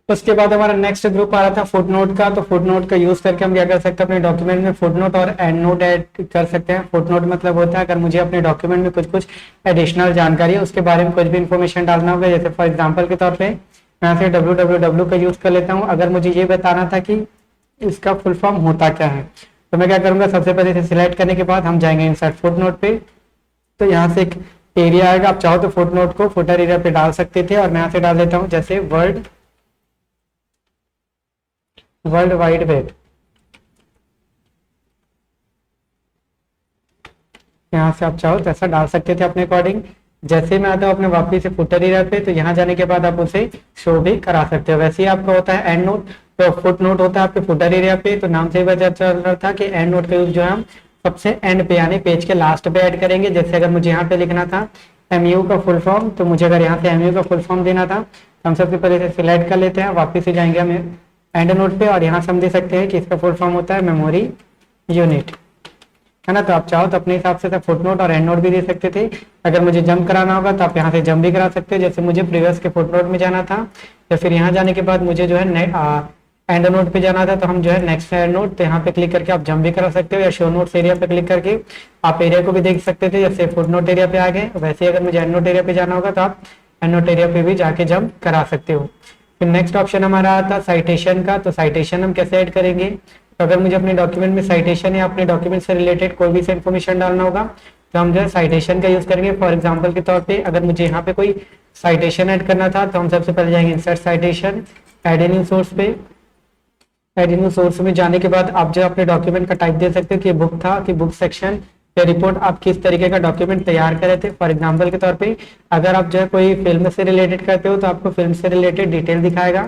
उसके बाद हमारा नेक्स्ट ग्रुप आ रहा था फुट नोट का। तो फुट नोट का यूज करके हम क्या कर सकते हैं, अपने डॉक्यूमेंट में फुट नोट और एंड नोट ऐड कर सकते हैं। फुट नोट मतलब होता है अगर मुझे अपने डॉक्यूमेंट में कुछ कुछ एडिशनल जानकारी है उसके बारे में कुछ भी इन्फॉर्मेशन डालना होगा, जैसे फॉर एग्जाम्पल के तौर पर मैं यहाँ से www का यूज कर लेता हूँ। अगर मुझे ये बताना था कि इसका फुल फॉर्म होता क्या है, तो मैं क्या करूंगा, सबसे पहले इसे सिलेक्ट करने के बाद हम जाएंगे इंसर्ट फुट नोट पे। तो यहाँ से एक एरिया आएगा, आप चाहो तो फुट नोट को फुटर एरिया पे डाल सकते थे, और मैं यहाँ से डाल देता हूँ जैसे वर्ल्ड वाइड वेब। यहाँ से आप चाहो तो ऐसा डाल सकते थे अपने अकॉर्डिंग। जैसे मैं आता हूँ अपने वापस से फुटर एरिया पे, तो यहाँ जाने के बाद आप उसे शो भी करा सकते हो। वैसे ही आपका होता है एंड नोट, तो फुट नोट होता है आपके फुटर एरिया पे। तो नाम से ही पता चल रहा था कि एंड नोट का यूज जो है हम सबसे एंड पे यानी पेज के लास्ट पे ऐड करेंगे। जैसे अगर मुझे यहाँ पे लिखना था एमयू का फुल फॉर्म, तो मुझे अगर यहाँ से एमयू का फुल फॉर्म देना था तो हम सबसे पहले इसे सिलेक्ट कर लेते हैं, वापस से जाएंगे हम एंड नोट पे, और यहाँ से हम दे सकते हैं कि इसका फुल फॉर्म होता है मेमोरी यूनिट, है ना। तो आप चाहो तो अपने हिसाब से फुट नोट और एंड नोट भी दे सकते थे। अगर मुझे जंप कराना होगा तो आप यहाँ से जंप भी करा सकते हो, जैसे मुझे प्रीवियस के फुट नोट में जाना था, या फिर यहाँ जाने के बाद मुझे जो है एंड नोट पे जाना था, तो हम जो है नेक्स्ट एंड नोट, तो यहाँ पे क्लिक करके आप जंप भी करा सकते हो, या शो नोट्स एरिया पे क्लिक करके आप एरिया को भी देख सकते थे। जैसे फुट नोट एरिया पे आ गए, वैसे अगर मुझे एंड नोट एरिया पे जाना होगा तो आप एंड नोट एरिया पे भी जाके जंप करा सकते हो। फिर नेक्स्ट ऑप्शन हमारा आता साइटेशन का। तो साइटेशन हम कैसे ऐड करेंगे, तो अगर मुझे अपने डॉक्यूमेंट में साइटेशन या अपने डॉक्यूमेंट से रिलेटेड कोई भी इन्फॉर्मेशन डालना होगा तो हम जो है साइटेशन का यूज करेंगे। फॉर एग्जांपल के तौर पे अगर मुझे यहाँ पे कोई साइटेशन ऐड करना था तो हम सबसे पहले जाएंगे insert citation, add a new source पे। ऐड ए न्यू सोर्स में जाने के बाद आप जो अपने डॉक्यूमेंट का टाइप दे सकते हो कि बुक था कि बुक सेक्शन या रिपोर्ट, आप किस तरीके का डॉक्यूमेंट तैयार कर रहे थे। फॉर एग्जाम्पल के तौर पे अगर आप जो है कोई फिल्म से रिलेटेड करते हो तो आपको फिल्म से रिलेटेड डिटेल दिखाएगा,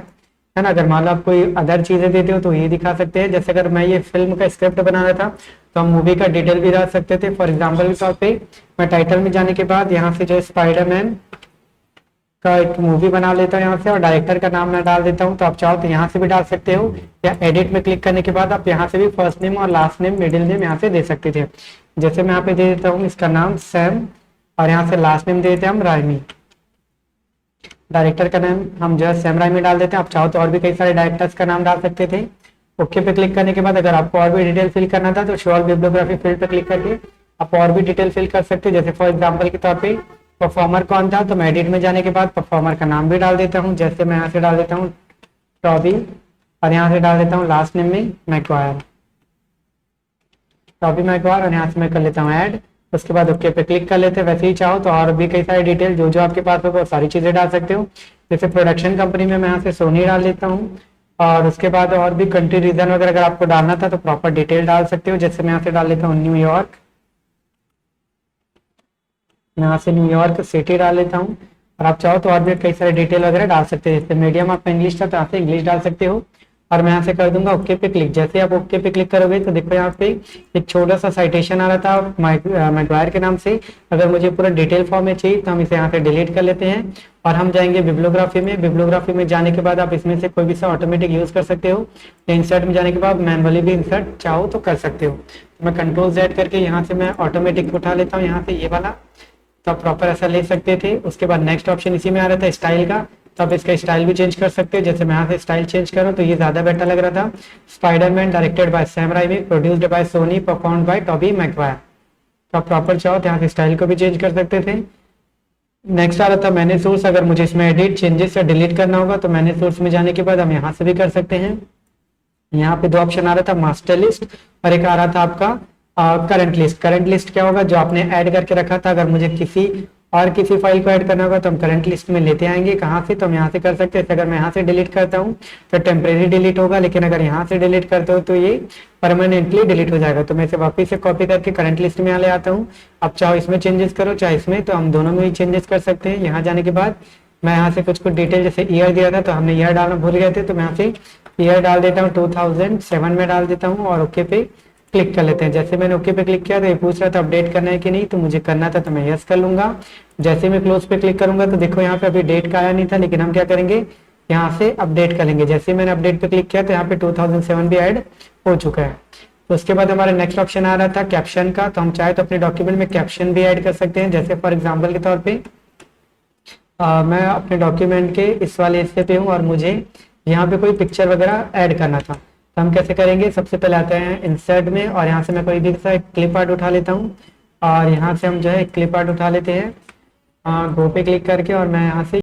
है ना। अगर मान लो आप कोई अदर चीजें देते हो तो ये दिखा सकते हैं। जैसे अगर मैं ये फिल्म का स्क्रिप्ट बनाना था तो हम मूवी का डिटेल भी डाल सकते थे। फॉर एग्जाम्पल के तौर पे मैं टाइटल में जाने के बाद यहाँ से जो है स्पाइडरमैन का एक मूवी बना लेता हूँ यहाँ से, और डायरेक्टर का नाम मैं डाल देता हूँ। तो आप चाहो तो यहाँ से भी डाल सकते हो, या एडिट में क्लिक करने के बाद आप यहाँ से भी फर्स्ट नेम और लास्ट नेम मिडिल नेम यहाँ से दे सकते थे। जैसे मैं यहाँ पे दे देता हूँ इसका नाम सैम, और यहाँ से लास्ट नेम दे देते हैं हम रायमी। डायरेक्टर का नाम हम जो है सैम रायमी डाल देते हैं। आप चाहो तो और भी कई सारे डायरेक्टर्स का नाम डाल सकते थे। ओके पे क्लिक करने के बाद अगर आपको और भी डिटेल फिल करना था तो शो ऑल बिब्लियोग्राफी फील्ड पे क्लिक करके आप और भी डिटेल फिल कर सकते हो। जैसे फॉर एग्जाम्पल के तौर पे परफॉर्मर कौन था, तो मैं एडिट में जाने के बाद परफॉर्मर का नाम भी डाल देता हूँ। जैसे मैं यहाँ से डाल देता हूँ टॉबी, और यहाँ से डाल देता हूँ लास्ट नेम में मैक्वायर, टॉबी मैक्वायर, और यहाँ से मैं कर लेता हूँ ऐड। उसके बाद ओके पे क्लिक कर लेते हैं। वैसे ही चाहो तो और भी कई सारी डिटेल जो जो आपके पास होगा सारी चीजें डाल सकते हो। जैसे प्रोडक्शन कंपनी में मैं यहाँ से सोनी डाल लेता हूँ, और उसके बाद और भी कंट्री रीजन वगैरह अगर आपको डालना था तो प्रॉपर डिटेल डाल सकते हो। जैसे मैं यहाँ से डाल लेता हूँ न्यूयॉर्क, यहाँ से न्यूयॉर्क सिटी डाल लेता हूँ। और आप चाहो तो और भी कई सारे डिटेल वगैरह डाल सकते हैं। जैसे मीडियम आपका इंग्लिश था तो यहाँ से इंग्लिश डाल सकते हो, और मैं यहाँ से कर दूंगा ओके पे क्लिक। जैसे आप ओके पे क्लिक करोगे तो देखो यहाँ पे एक छोटा सा साइटेशन आ रहा था मैक्वायर के नाम से। अगर मुझे पूरा डिटेल फॉर्म में चाहिए तो हम इसे यहाँ से डिलीट कर लेते हैं, और हम जाएंगे बिब्लियोग्राफी में। बिब्लियोग्राफी में जाने के बाद आप इसमें से कोई भी सा ऑटोमेटिक यूज कर सकते हो। इंसर्ट में जाने के बाद मैनुअली भी इंसर्ट चाहो तो कर सकते हो। मैं कंट्रोल Z करके यहाँ से मैं ऑटोमेटिक उठा लेता हूँ यहाँ से ये वाला, तो आप प्रॉपर ऐसा ले सकते थे। उसके बाद नेक्स्ट ऑप्शन इसी में आ रहा था स्टाइल का, तो आप इसका स्टाइल भी चेंज कर सकते हो। जैसे मैं यहाँ से स्टाइल चेंज करूँ तो ये ज्यादा बेटर लग रहा था, Spiderman directed by Sam Raimi, produced by Sony, performed by Tobey Maguire. तो आप प्रॉपर चाहो तो यहाँ से स्टाइल को भी चेंज कर सकते थे। नेक्स्ट आ रहा था मैनेज सोर्स। अगर मुझे इसमें एडिट चेंजेस या डिलीट करना होगा तो मैनेज सोर्स में जाने के बाद हम यहाँ से भी कर सकते हैं। यहाँ पे दो ऑप्शन आ रहा था मास्टर लिस्ट, और एक आ रहा था आपका करंट लिस्ट। करंट लिस्ट क्या होगा, जो आपने ऐड करके रखा था। अगर मुझे किसी फाइल को ऐड करना होगा तो हम करंट लिस्ट में लेते आएंगे। कहाँ से, तो हम यहाँ से कर सकते हैं। अगर मैं यहाँ से डिलीट करता हूँ तो टेम्परेरी डिलीट होगा, लेकिन अगर यहाँ से डिलीट करते हो तो ये परमानेंटली डिलीट हो जाएगा। तो मैं इसे वापस से कॉपी करके करंट लिस्ट में ले आता हूँ। अब चाहो इसमें चेंजेस करो चाहे इसमें, तो हम दोनों में ही चेंजेस कर सकते हैं। यहाँ जाने के बाद मैं यहाँ से कुछ डिटेल, जैसे ईयर दिया था तो हमने ईयर डालना भूल गए थे, तो मैं यहाँ से ईयर डाल देता हूँ 2007 में डाल देता हूँ, और ओके पे क्लिक कर लेते हैं। जैसे मैंने ओके पे क्लिक किया तो ये पूछ रहा था अपडेट करना है कि नहीं, तो मुझे करना था तो मैं यस कर लूंगा। जैसे मैं क्लोज पे क्लिक करूंगा तो देखो यहाँ पे अभी डेट का आया नहीं था, लेकिन हम क्या करेंगे यहाँ से अपडेट कर लेंगे। जैसे मैंने अपडेट पे क्लिक किया तो यहाँ पे 2007 भी ऐड हो चुका है। तो उसके बाद हमारा नेक्स्ट ऑप्शन आ रहा था कैप्शन का, तो हम चाहे तो अपने डॉक्यूमेंट में कैप्शन भी ऐड कर सकते हैं। जैसे फॉर एग्जाम्पल के तौर पे मैं अपने डॉक्यूमेंट के इस वाले हिस्से पे हूँ और मुझे यहाँ पे कोई पिक्चर वगैरह ऐड करना था, तो हम कैसे करेंगे, सबसे पहले आते हैं इंसर्ट में और यहाँ से मैं कोई भी सा एक क्लिप आर्ट उठा लेता हूँ और यहाँ से हम जो है एक क्लिप आर्ट उठा लेते हैं, गो पे क्लिक करके और मैं यहाँ से